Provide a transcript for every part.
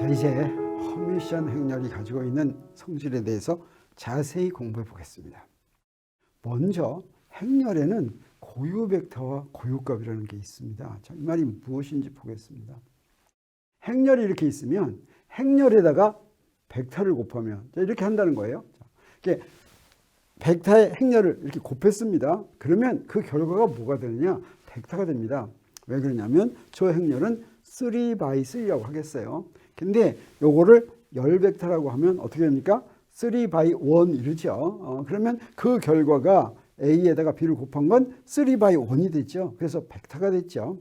자, 이제 허미션 행렬이 가지고 있는 성질에 대해서 자세히 공부해 보겠습니다. 먼저 행렬에는 고유 벡터와 고유값이라는 게 있습니다. 자, 이 말이 무엇인지 보겠습니다. 행렬이 이렇게 있으면 행렬에다가 벡터를 곱하면 이렇게 한다는 거예요. 이렇게 벡터의 행렬을 이렇게 곱했습니다. 그러면 그 결과가 뭐가 되느냐? 벡터가 됩니다. 왜 그러냐면 저 행렬은 3×3라고 하겠어요. 근데 요거를 열 벡터라고 하면 어떻게 됩니까? 3×1 이러죠. 그러면 그 결과가 A에다가 B를 곱한 건 3×1이 됐죠. 그래서 벡터가 됐죠.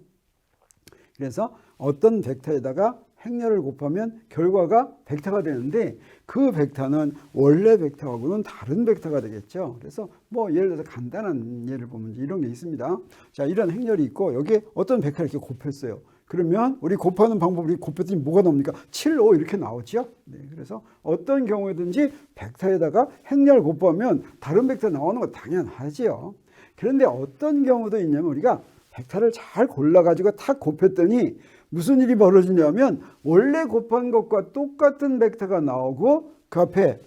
그래서 어떤 벡터에다가 행렬을 곱하면 결과가 벡터가 되는데 그 벡터는 원래 벡터하고는 다른 벡터가 되겠죠. 그래서 뭐 예를 들어서 간단한 예를 보면 이런 게 있습니다. 자, 이런 행렬이 있고 여기에 어떤 벡터를 이렇게 곱했어요. 그러면 우리 곱하는 방법을 곱했더니 뭐가 나옵니까? 7, 5 이렇게 나오죠. 네, 그래서 어떤 경우에든지 벡터에다가 행렬 곱하면 다른 벡터 나오는 거 당연하지요. 그런데 어떤 경우도 있냐면 우리가 벡터를 잘 골라가지고 탁 곱했더니 무슨 일이 벌어지냐면 원래 곱한 것과 똑같은 벡터가 나오고 그 앞에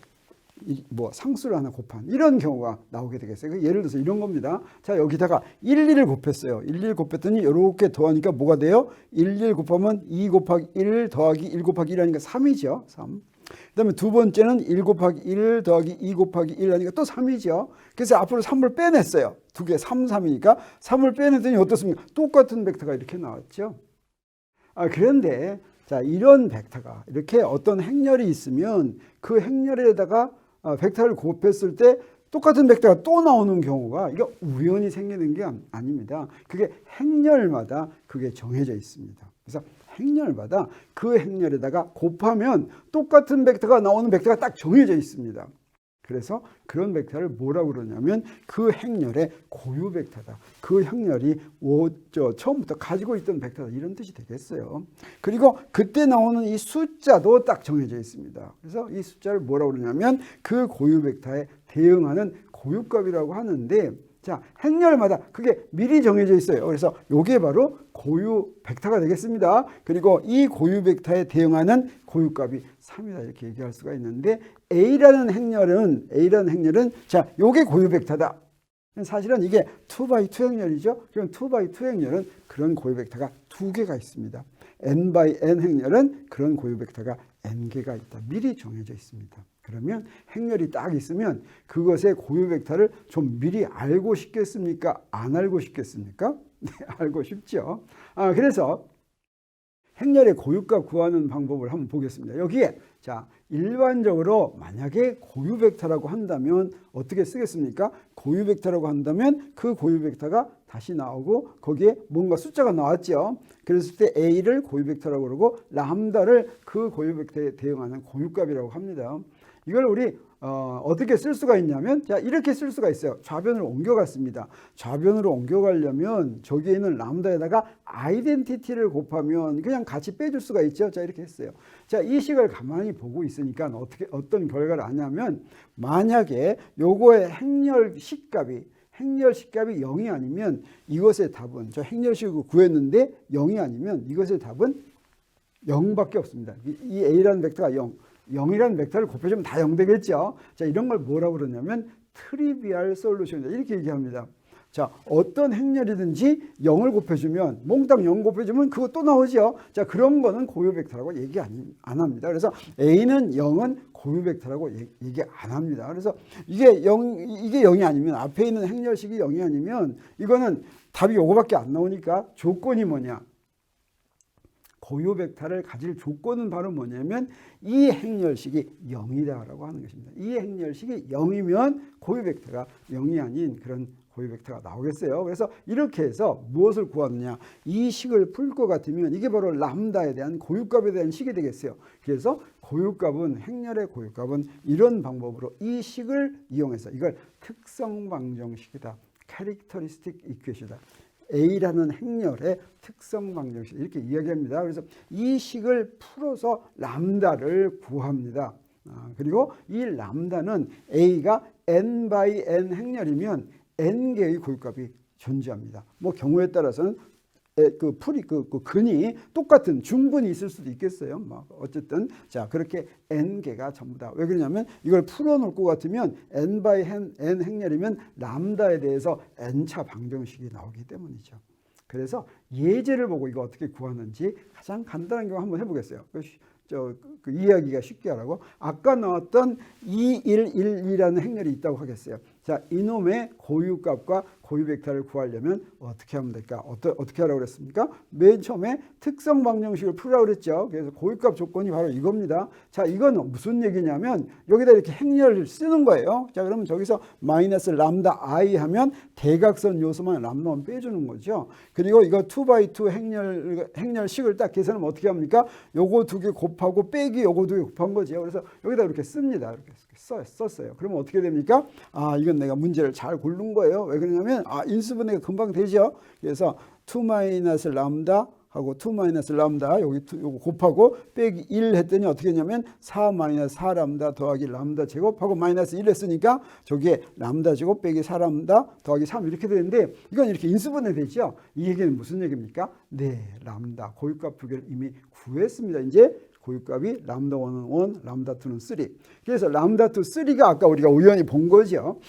뭐 상수를 하나 곱한 이런 경우가 나오게 되겠어요. 예를 들어서 이런 겁니다. 자, 여기다가 11을 곱했어요. 11 곱했더니 이렇게 더하니까 뭐가 돼요? 11 곱하면 2 곱하기 1 더하기 1 곱하기 1 하니까 3이죠. 3. 그 다음에 두 번째는 1 곱하기 1 더하기 2 곱하기 1 하니까 또 3이죠. 그래서 앞으로 3을 빼냈어요. 두 개 3, 3이니까 3을 빼냈더니 어떻습니까? 똑같은 벡터가 이렇게 나왔죠. 그런데 자, 이런 벡터가 이렇게 어떤 행렬이 있으면 그 행렬에다가 벡터를 곱했을 때 똑같은 벡터가 또 나오는 경우가 이거 우연히 생기는 게 아닙니다. 그게 행렬마다 그게 정해져 있습니다. 그래서 행렬마다 그 행렬에다가 곱하면 똑같은 벡터가 나오는 벡터가 딱 정해져 있습니다. 그래서 그런 벡터를 뭐라고 그러냐면 그 행렬의 고유 벡터다. 그 행렬이 처음부터 가지고 있던 벡터다. 이런 뜻이 되겠어요. 그리고 그때 나오는 이 숫자도 딱 정해져 있습니다. 그래서 이 숫자를 뭐라고 그러냐면 그 고유 벡터에 대응하는 고유값이라고 하는데 자, 행렬마다 그게 미리 정해져 있어요. 그래서 이게 바로 고유 벡터가 되겠습니다. 그리고 이 고유 벡터에 대응하는 고유값이 3이다 이렇게 얘기할 수가 있는데 A라는 행렬은 자, 요게 고유 벡터다. 사실은 이게 2×2 행렬이죠. 그럼 2×2 행렬은 그런 고유 벡터가 2개가 있습니다. n×n 행렬은 그런 고유 벡터가 n개가 있다. 미리 정해져 있습니다. 그러면 행렬이 딱 있으면 그것의 고유 벡터를 좀 미리 알고 싶겠습니까? 안 알고 싶겠습니까? 네, 알고 싶죠. 그래서 행렬의 고유값 구하는 방법을 한번 보겠습니다. 여기에 자, 일반적으로 만약에 고유 벡터라고 한다면 어떻게 쓰겠습니까? 고유 벡터라고 한다면 그 고유 벡터가 다시 나오고 거기에 뭔가 숫자가 나왔죠. 그랬을 때 A를 고유 벡터라고 그러고 람다를 그 고유 벡터에 대응하는 고유값이라고 합니다. 이걸 우리 어떻게 쓸 수가 있냐면 자, 이렇게 쓸 수가 있어요. 좌변으로 옮겨갔습니다. 좌변으로 옮겨가려면 저기에 있는 람다에다가 아이덴티티를 곱하면 그냥 같이 빼줄 수가 있죠. 자, 이렇게 했어요. 자, 이 식을 가만히 보고 있으니까 어떤 결과를 아냐면 만약에 요거의 행렬식값이 0이 아니면 이것의 답은 저 행렬식을 구했는데 0이 아니면 이것의 답은 0밖에 없습니다. 이 A라는 벡터가 0. 0이라는 벡터를 곱해주면 다 0 되겠죠. 자, 이런 걸 뭐라고 그러냐면 트리비얼 솔루션이다. 이렇게 얘기합니다. 자, 어떤 행렬이든지 0을 곱해주면 몽땅 0 곱해주면 그거 또 나오죠. 자, 그런 거는 고유 벡터라고 얘기 안 합니다. 그래서 A는 0은 고유 벡터라고 얘기 안 합니다. 그래서 이게 0이 아니면 앞에 있는 행렬식이 0이 아니면 이거는 답이 요거밖에 안 나오니까 조건이 뭐냐? 고유 벡터를 가질 조건은 바로 뭐냐면 이 행렬식이 0이다라고 하는 것입니다. 이 행렬식이 0이면 고유 벡터가 0이 아닌 그런 고유 벡터가 나오겠어요. 그래서 이렇게 해서 무엇을 구하느냐? 이 식을 풀 것 같으면 이게 바로 람다에 대한 고유값에 대한 식이 되겠어요. 그래서 고유값은 행렬의 고유값은 이런 방법으로 이 식을 이용해서 이걸 특성 방정식이다. 캐릭터리스틱 이퀘이션이다. A라는 행렬의 특성 방정식 이렇게 이야기합니다. 그래서 이 식을 풀어서 람다를 구합니다. 그리고 이 람다는 A가 n×n 행렬이면 n개의 고유값이 존재합니다. 뭐 경우에 따라서는 그 풀이 그 근이 똑같은 중근이 있을 수도 있겠어요. 뭐 어쨌든 자 그렇게 n 개가 전부 다 왜 그러냐면 이걸 풀어놓을 것 같으면 n 바이 n 행렬이면 람다에 대해서 n차 방정식이 나오기 때문이죠. 그래서 예제를 보고 이거 어떻게 구하는지 가장 간단한 경우 한번 해보겠어요. 그 이해하기가 쉽게 하라고 아까 나왔던 2112라는 행렬이 있다고 하겠어요. 자, 이놈의 고유값과 고유 벡터를 구하려면 어떻게 하면 될까? 어떻게 하라고 그랬습니까? 맨 처음에 특성 방정식을 풀라고 그랬죠. 그래서 고유값 조건이 바로 이겁니다. 자, 이건 무슨 얘기냐면 여기다 이렇게 행렬을 쓰는 거예요. 자, 그러면 저기서 마이너스 람다 i 하면 대각선 요소만 람다만 빼주는 거죠. 그리고 이거 2x2 행렬식을 딱 계산하면 어떻게 합니까? 요거 두 개 곱하고 빼기 요거 두 개 곱한 거죠. 그래서 여기다 이렇게 씁니다. 이렇게 썼어요. 그러면 어떻게 됩니까? 아, 이건 내가 문제를 잘 고른 거예요. 왜 그러냐면 인수분해가 금방 되죠. 그래서 2 마이너스 람다 하고 2 마이너스 람다 요거 곱하고 빼기 1 했더니 어떻게 했냐면 4 마이너스 4 람다 더하기 람다 제곱하고 마이너스 1 했으니까 저기에 람다 제곱 빼기 4 람다 더하기 3 이렇게 되는데 이건 이렇게 인수분해 되죠. 이 얘기는 무슨 얘기입니까? 네, 람다 고유값 두 개를 이미 구했습니다. 이제 고유값이 람다 1은 1, 람다 2는 3. 그래서 람다 2, 3가 아까 우리가 우연히 본 거죠.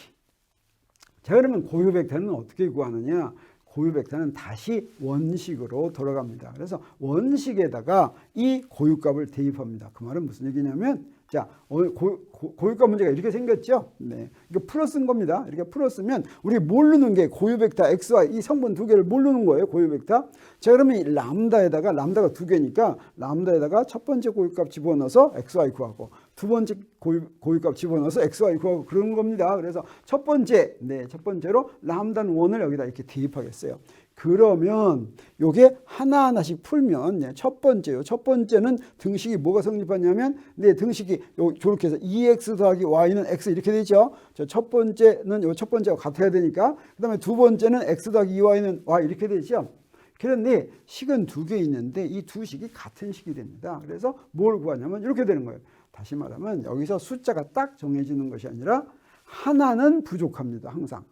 자, 그러면 고유 벡터는 어떻게 구하느냐? 고유 벡터는 다시 원식으로 돌아갑니다. 그래서 원식에다가 이 고유값을 대입합니다. 그 말은 무슨 얘기냐면 자, 고유값 문제가 이렇게 생겼죠. 네, 이거 풀어쓴 겁니다. 이렇게 풀었으면 우리 모르는 게 고유 벡터 xy 이 성분 두 개를 모르는 거예요. 고유 벡터. 자, 그러면 이 람다에다가 람다가 두 개니까 람다에다가 첫 번째 고유값 집어넣어서 xy 구하고 두 번째 고유값 집어넣어서 xy 구하고 그런 겁니다. 그래서 첫 번째로 람다는 1을 여기다 이렇게 대입하겠어요. 그러면 요게 하나하나씩 풀면 첫 번째는 등식이 뭐가 성립하냐면 등식이 저렇게 해서 2x 더하기 y는 x 이렇게 되죠. 첫 번째는 첫 번째와 같아야 되니까 그다음에 두 번째는 x 더하기 2y는 y 이렇게 되죠. 그런데 식은 두 개 있는데 이 두 식이 같은 식이 됩니다. 그래서 뭘 구하냐면 이렇게 되는 거예요. 다시 말하면 여기서 숫자가 딱 정해지는 것이 아니라 하나는 부족합니다. 항상.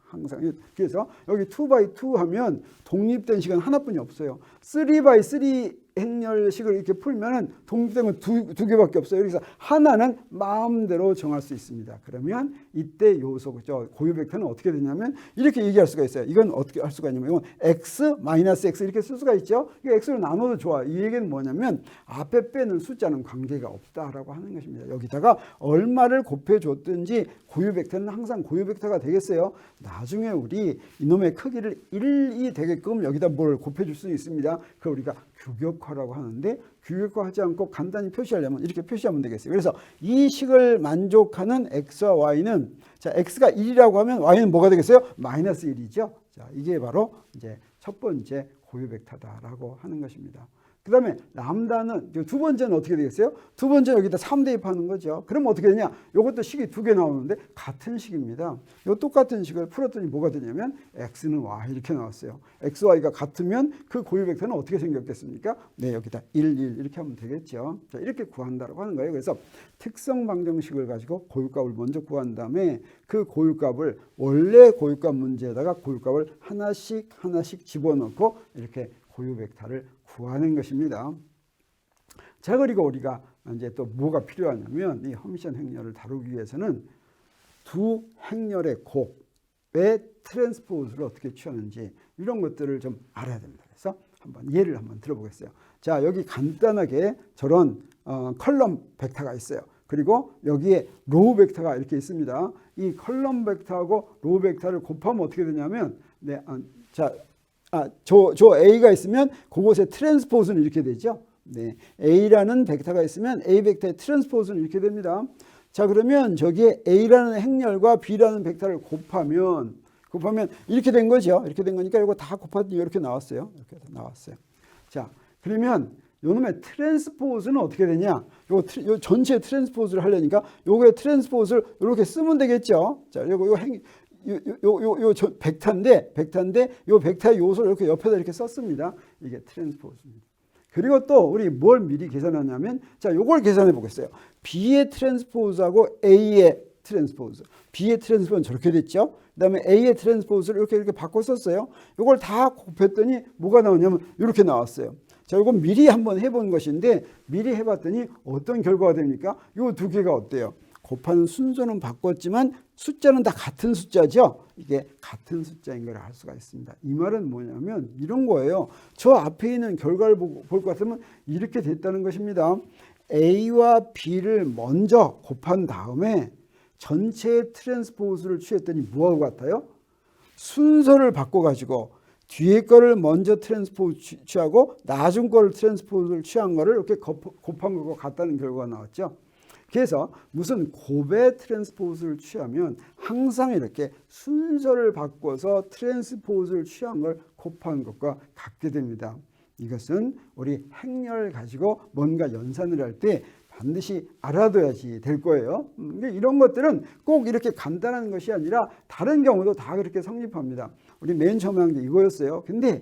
그래서 여기 2x2 하면 독립된 식은 하나뿐이 없어요. 3x3 행렬식을 이렇게 풀면은 독립된 건 두 개밖에 없어요. 그래서 하나는 마음대로 정할 수 있습니다. 그러면 이때 요소, 고유 벡터는 어떻게 되냐면 이렇게 얘기할 수가 있어요. 이건 어떻게 할 수가 있냐면 이건 x, 마이너스 x 이렇게 쓸 수가 있죠. 이거 x로 나눠도 좋아. 이 얘기는 뭐냐면 앞에 빼는 숫자는 관계가 없다라고 하는 것입니다. 여기다가 얼마를 곱해줬든지 고유 벡터는 항상 고유 벡터가 되겠어요. 나중에 우리 이놈의 크기를 1이 되게끔 여기다 뭘 곱해줄 수 있습니다. 그걸 우리가 규격화라고 하는데 규격화하지 않고 간단히 표시하려면 이렇게 표시하면 되겠어요. 그래서 이 식을 만족하는 x와 y는 자 x가 1이라고 하면 y는 뭐가 되겠어요? 마이너스 1이죠. 자, 이게 바로 이제 첫 번째 고유 벡터다라고 하는 것입니다. 그 다음에 람다는 두 번째는 어떻게 되겠어요? 두 번째는 여기다 3 대입하는 거죠. 그러면 어떻게 되냐? 이것도 식이 두 개 나오는데 같은 식입니다. 이 똑같은 식을 풀었더니 뭐가 되냐면 x는 y 이렇게 나왔어요. x, y가 같으면 그 고유 벡터는 어떻게 생겼겠습니까? 네, 여기다 1, 1 이렇게 하면 되겠죠. 자, 이렇게 구한다고 하는 거예요. 그래서 특성 방정식을 가지고 고유값을 먼저 구한 다음에 그 고유값을 원래 고유값 문제에다가 고유값을 하나씩 집어넣고 이렇게 고유 벡터를 구하는 것입니다. 자, 그리고 우리가 이제 또 뭐가 필요하냐면 이 허미션 행렬을 다루기 위해서는 두 행렬의 곱의 트랜스포즈를 어떻게 취하는지 이런 것들을 좀 알아야 됩니다. 그래서 예를 한번 들어보겠어요. 자, 여기 간단하게 저런 컬럼 벡터가 있어요. 그리고 여기에 로우 벡터가 이렇게 있습니다. 이 컬럼 벡터하고 로우 벡터를 곱하면 어떻게 되냐면 저 A가 있으면 그곳의 트랜스포즈는 이렇게 되죠. 네, A라는 벡터가 있으면 A 벡터의 트랜스포즈는 이렇게 됩니다. 자, 그러면 저기에 A라는 행렬과 B라는 벡터를 곱하면 이렇게 된 거죠. 이렇게 된 거니까 이거 다 곱하더니 이렇게 나왔어요. 이렇게 나왔어요. 자, 그러면 요놈의 트랜스포즈는 어떻게 되냐? 요 전체 트랜스포즈를 하려니까 요거의 트랜스포즈를 이렇게 쓰면 되겠죠. 자, 요거 벡터인데 요 벡터의 요소를 이렇게 옆에다 이렇게 썼습니다. 이게 트랜스포즈입니다. 그리고 또 우리 뭘 미리 계산하냐면 자, 요걸 계산해 보겠어요. B의 트랜스포즈하고 A의 트랜스포즈, B의 트랜스포즈는 저렇게 됐죠. 그 다음에 A의 트랜스포즈를 이렇게 바꿔 썼어요. 이걸 다 곱했더니 뭐가 나오냐면 이렇게 나왔어요. 자, 이건 미리 한번 해본 것인데 미리 해봤더니 어떤 결과가 됩니까? 이 두 개가 어때요? 곱하는 순서는 바꿨지만 숫자는 다 같은 숫자죠. 이게 같은 숫자인 걸 알 수가 있습니다. 이 말은 뭐냐면 이런 거예요. 저 앞에 있는 결과를 볼 것 같으면 이렇게 됐다는 것입니다. A와 B를 먼저 곱한 다음에 전체의 트랜스포즈를 취했더니 뭐하고 같아요? 순서를 바꿔가지고 뒤에 거를 먼저 트랜스포즈 취하고 나중 거를 트랜스포즈를 취한 거를 이렇게 곱한 것과 같다는 결과가 나왔죠. 그래서 무슨 곱의 트랜스포즈를 취하면 항상 이렇게 순서를 바꿔서 트랜스포즈를 취한 걸 곱한 것과 같게 됩니다. 이것은 우리 행렬 가지고 뭔가 연산을 할 때 반드시 알아둬야지 될 거예요. 근데 이런 것들은 꼭 이렇게 간단한 것이 아니라 다른 경우도 다 그렇게 성립합니다. 우리 맨 처음에 한 게 이거였어요. 근데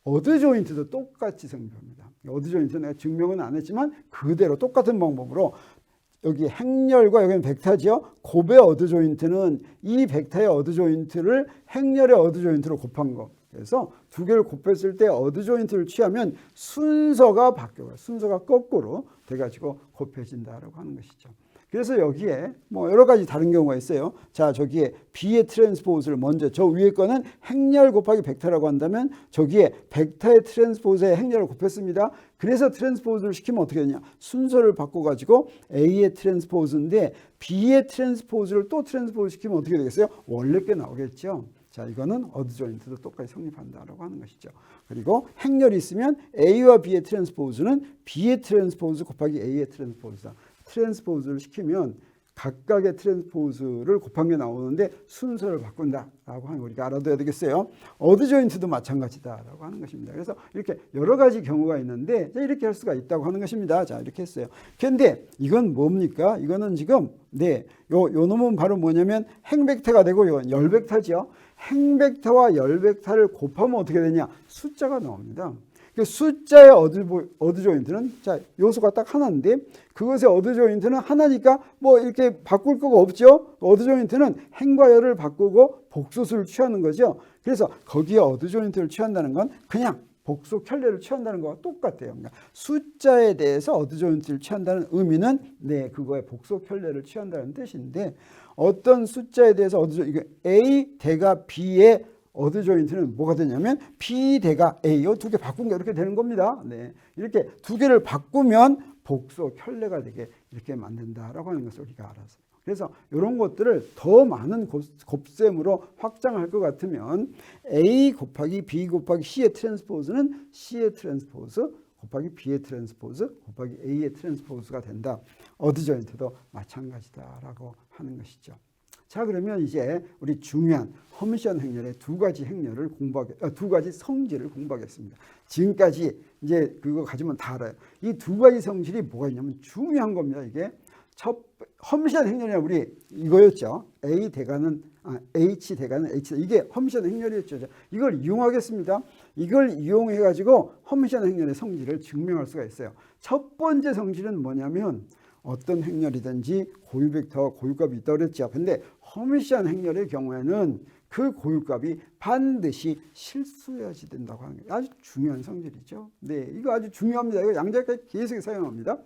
어드 조인트도 똑같이 성립합니다. 어드 조인트는 내가 증명은 안 했지만 그대로 똑같은 방법으로 여기 행렬과 여기는 벡터죠. 곱의 어드 조인트는 이 벡터의 어드 조인트를 행렬의 어드 조인트로 곱한 거. 그래서 두 개를 곱했을 때 어드 조인트를 취하면 순서가 바뀌어요. 순서가 거꾸로 돼가지고 곱해진다라고 하는 것이죠. 그래서 여기에 뭐 여러 가지 다른 경우가 있어요. 자, 저기에 B의 트랜스포즈를 먼저 저 위에 거는 행렬 곱하기 벡터라고 한다면 저기에 벡터의 트랜스포즈에 행렬을 곱했습니다. 그래서 트랜스포즈를 시키면 어떻게 되냐? 순서를 바꿔가지고 A의 트랜스포즈인데 B의 트랜스포즈를 또 트랜스포즈 시키면 어떻게 되겠어요? 원래 게 나오겠죠. 자, 이거는 어드 조인트도 똑같이 성립한다라고 하는 것이죠. 그리고 행렬이 있으면 A와 B의 트랜스포즈는 B의 트랜스포즈 곱하기 A의 트랜스포즈다. 트랜스포즈를 시키면 각각의 트랜스포즈를 곱한 게 나오는데 순서를 바꾼다라고 하는 거 우리가 알아둬야 되겠어요. 어드 조인트도 마찬가지다라고 하는 것입니다. 그래서 이렇게 여러 가지 경우가 있는데 이렇게 할 수가 있다고 하는 것입니다. 자, 이렇게 했어요. 그런데 이건 뭡니까? 이거는 지금 요 놈은 바로 뭐냐면 행벡터가 되고 이건 열벡터죠. 행벡터와 열벡터를 곱하면 어떻게 되냐? 숫자가 나옵니다. 숫자의 어드 조인트는 자, 요소가 딱 하나인데 그것의 어드 조인트는 하나니까 뭐 이렇게 바꿀 거가 없죠. 어드 조인트는 행과 열을 바꾸고 복소수를 취하는 거죠. 그래서 거기에 어드 조인트를 취한다는 건 그냥 복소 켤레를 취한다는 거와 똑같아요. 그러니까 숫자에 대해서 어드 조인트를 취한다는 의미는 그거에 복소 켤레를 취한다는 뜻인데 어떤 숫자에 대해서 어드 조인트, A 대가 B의 어드 조인트는 뭐가 되냐면 B 대가 A, 이 두 개 바꾼 게 이렇게 되는 겁니다. 이렇게 두 개를 바꾸면 복소 켤레가 되게 이렇게 만든다라고 하는 것을 우리가 알아서. 그래서 이런 것들을 더 많은 곱셈으로 확장할 것 같으면 A 곱하기 B 곱하기 C의 트랜스포즈는 C의 트랜스포즈 곱하기 B의 트랜스포즈 곱하기 A의 트랜스포즈가 된다. 어드 조인트도 마찬가지다라고 하는 것이죠. 자, 그러면 이제 우리 중요한 허미션 행렬의 두 가지 성질을 공부하겠습니다. 지금까지 이제 그거 가지면 다 알아요. 이 두 가지 성질이 뭐가 있냐면 중요한 겁니다. 이게 허미션 행렬이 우리 이거였죠. H 대가는 H. 이게 허미션 행렬이었죠. 이걸 이용하겠습니다. 이걸 이용해 가지고 허미션 행렬의 성질을 증명할 수가 있어요. 첫 번째 성질은 뭐냐면 어떤 행렬이든지 고유벡터와 고유값이 있다고 그랬죠. 근데 허미션 행렬의 경우에는 그 고유값이 반드시 실수여야지 된다고 하는 게 아주 중요한 성질이죠. 이거 아주 중요합니다. 이거 양자역까지 계속 사용합니다.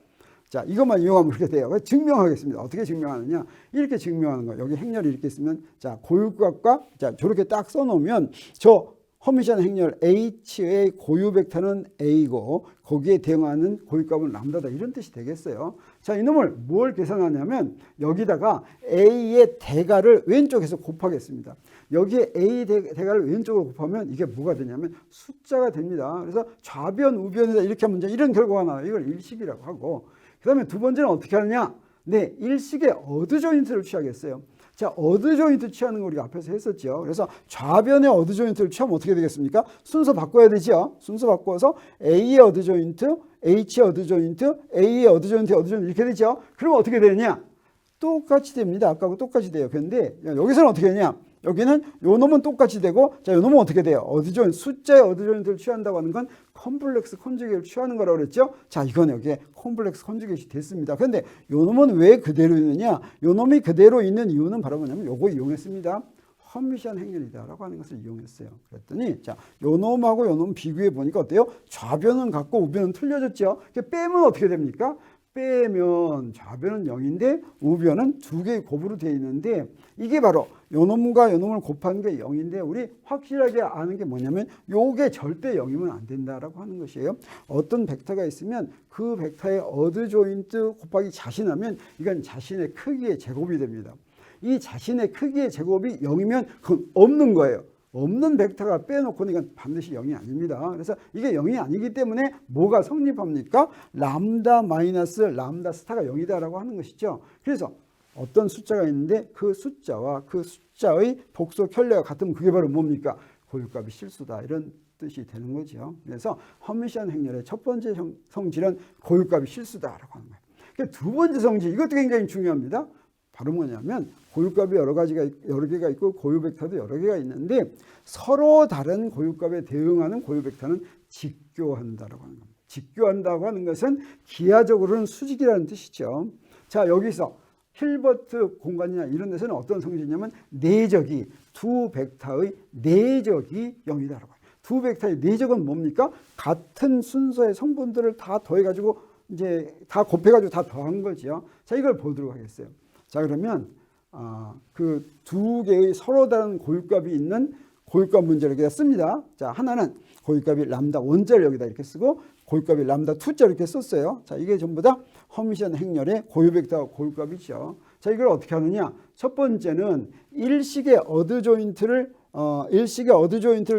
자, 이것만 이용하면 그렇게 돼요. 증명하겠습니다. 어떻게 증명하느냐? 이렇게 증명하는 거예요. 여기 행렬이 이렇게 있으면 자, 고유값과 자, 저렇게 딱 써놓으면 저 허미션 행렬 H의 고유 벡터는 A고 거기에 대응하는 고유값은 람다다 이런 뜻이 되겠어요. 자, 이놈을 뭘 계산하냐면 여기다가 A의 대가를 왼쪽에서 곱하겠습니다. 여기에 A 대가를 왼쪽으로 곱하면 이게 뭐가 되냐면 숫자가 됩니다. 그래서 좌변, 우변이다 이렇게 하면 이런 결과가 나와요. 이걸 일식이라고 하고 그 다음에 두 번째는 어떻게 하느냐? 일식의 어드 조인트를 취하겠어요. 자, 어드 조인트 취하는 거 우리가 앞에서 했었죠. 그래서 좌변의 어드 조인트를 취하면 어떻게 되겠습니까? 순서 바꿔야 되죠. 순서 바꿔서 A의 어드 조인트, H의 어드 조인트, A의 어드 조인트, 이렇게 되죠. 그러면 어떻게 되느냐? 똑같이 됩니다. 아까하고 똑같이 돼요. 그런데 여기서는 어떻게 되냐? 여기는 요 놈은 똑같이 되고, 자, 요 놈은 어떻게 돼요? 어드조인트, 숫자의 어드조인트를 취한다고 하는 건 컴플렉스 컨주게이트를 취하는 거라고 그랬죠? 자, 이건 여기에 컴플렉스 컨주게이트 됐습니다. 그런데 요 놈은 왜 그대로 있느냐? 요 놈이 그대로 있는 이유는 바로 뭐냐면 요거 이용했습니다. 허미션 행렬이다라고 하는 것을 이용했어요. 그랬더니, 자, 요 놈하고 요 놈 비교해 보니까 어때요? 좌변은 같고 우변은 틀려졌죠? 빼면 어떻게 됩니까? 빼면 좌변은 0인데 우변은 두 개의 곱으로 되어 있는데, 이게 바로 요 놈과 요 놈을 곱하는 게 0인데, 우리 확실하게 아는 게 뭐냐면 요게 절대 0이면 안 된다라고 하는 것이에요. 어떤 벡터가 있으면 그 벡터의 어드조인트 곱하기 자신하면 이건 자신의 크기의 제곱이 됩니다. 이 자신의 크기의 제곱이 0이면 그건 없는 거예요. 없는 벡터가 빼놓고는 이건 반드시 0이 아닙니다. 그래서 이게 0이 아니기 때문에 뭐가 성립합니까? 람다 마이너스 람다 스타가 0이다라고 하는 것이죠. 그래서 어떤 숫자가 있는데 그 숫자와 그 숫자의 복소 켤레가 같으면 그게 바로 뭡니까? 고유값이 실수다, 이런 뜻이 되는 거죠. 그래서 허미션 행렬의 첫 번째 성질은 고유값이 실수다라고 하는 거예요. 그러니까 두 번째 성질, 이것도 굉장히 중요합니다. 바로 뭐냐면 고유값이 여러 개가 있고 고유 벡터도 여러 개가 있는데, 서로 다른 고유값에 대응하는 고유 벡터는 직교한다라고 하는 겁니다. 직교한다고 하는 것은 기하적으로는 수직이라는 뜻이죠. 자, 여기서 힐버트 공간이나 이런 데서는 어떤 성질이냐면 내적이, 두 벡터의 내적이 0이다라고 해요. 두 벡터의 내적은 뭡니까? 같은 순서의 성분들을 다 더해가지고 이제 다 곱해가지고 다 더한 거죠. 자, 이걸 보도록 하겠어요. 자, 그러면 그 두 개의 서로 다른 고유값이 있는 고유값 문제를 여기다 씁니다. 자, 하나는 고유값이 람다 1자를 여기다 이렇게 쓰고 고유값이 람다 2자 이렇게 썼어요. 자, 이게 전부 다 허미션 행렬의 고유 벡터 고유값이죠. 자, 이걸 어떻게 하느냐? 첫 번째는 일식의 어드조인트를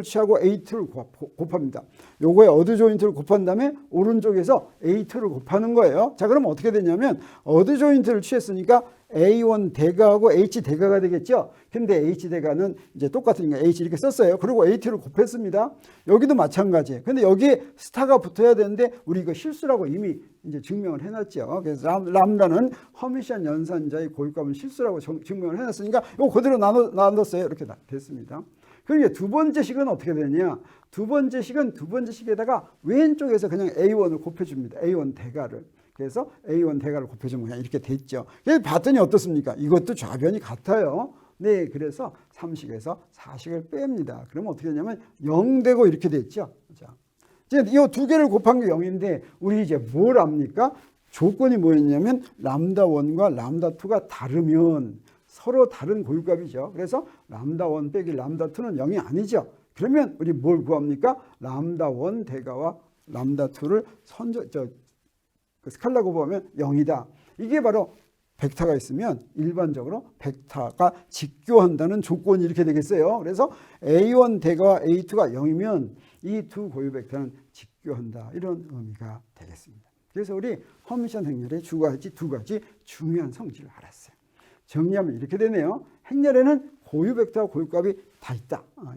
취하고 A2를 곱합니다. 요거에 어드조인트를 곱한 다음에 오른쪽에서 A2를 곱하는 거예요. 자, 그럼 어떻게 되냐면 어드조인트를 취했으니까 A1 대가하고 H 대가가 되겠죠. 근데 H 대가는 이제 똑같으니까 H 이렇게 썼어요. 그리고 A2를 곱했습니다. 여기도 마찬가지. 근데 여기에 스타가 붙어야 되는데 우리 이거 실수라고 이미 이제 증명을 해놨죠. 그래서 람다는 허미션 연산자의 고유값은 실수라고 증명을 해놨으니까 이거 그대로 나눴어요. 이렇게 됐습니다. 그리고 두 번째 식은 어떻게 되냐? 두 번째 식은 두 번째 식에다가 왼쪽에서 그냥 A1을 곱해줍니다. A1 대가를. 그래서 A1 대가를 곱해주면 그냥 이렇게 됐죠. 봤더니 어떻습니까? 이것도 좌변이 같아요. 네, 그래서 3식에서 4식을 뺍니다. 그러면 어떻게 되냐면 0 되고 이렇게 됐죠. 자, 이제 이 두 개를 곱한 게 0인데 우리 이제 뭘 압니까? 조건이 뭐였냐면 람다 1과 람다 2가 다르면 서로 다른 고유값이죠. 그래서 람다 1 빼기 람다 2는 0이 아니죠. 그러면 우리 뭘 구합니까? 람다 1 대가와 람다 2를 스칼라 곱하면 0이다. 이게 바로 벡터가 있으면 일반적으로 벡터가 직교한다는 조건이 이렇게 되겠어요. 그래서 A1 대가와 A2가 0이면 이 두 고유 벡터는 직교한다, 이런 의미가 되겠습니다. 그래서 우리 허미션 행렬의 두 가지 중요한 성질을 알았어요. 정리하면 이렇게 되네요. 행렬에는 고유 벡터와 고유값이 다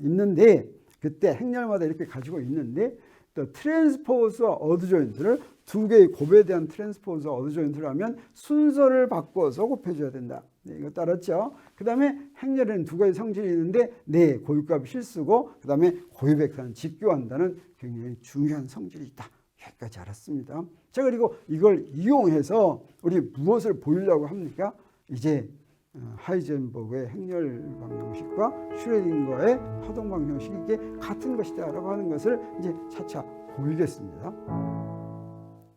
있는데, 그때 행렬마다 이렇게 가지고 있는데, 또 트랜스포즈와 어드조인트를 두 개의 곱에 대한 트랜스포즈와 어드조인트를 하면 순서를 바꿔서 곱해줘야 된다. 네, 이거 따랐죠? 그 다음에 행렬에는 두 가지 성질이 있는데, 네, 고유값이 실수고, 그 다음에 고유 벡터는 직교한다는 굉장히 중요한 성질이 있다. 여기까지 알았습니다. 자, 그리고 이걸 이용해서 우리 무엇을 보이려고 합니까? 이제 하이젠버그의 행렬 방정식과 슈레딩거의 파동 방정식이 이게 같은 것이다라고 하는 것을 이제 차차 보이겠습니다.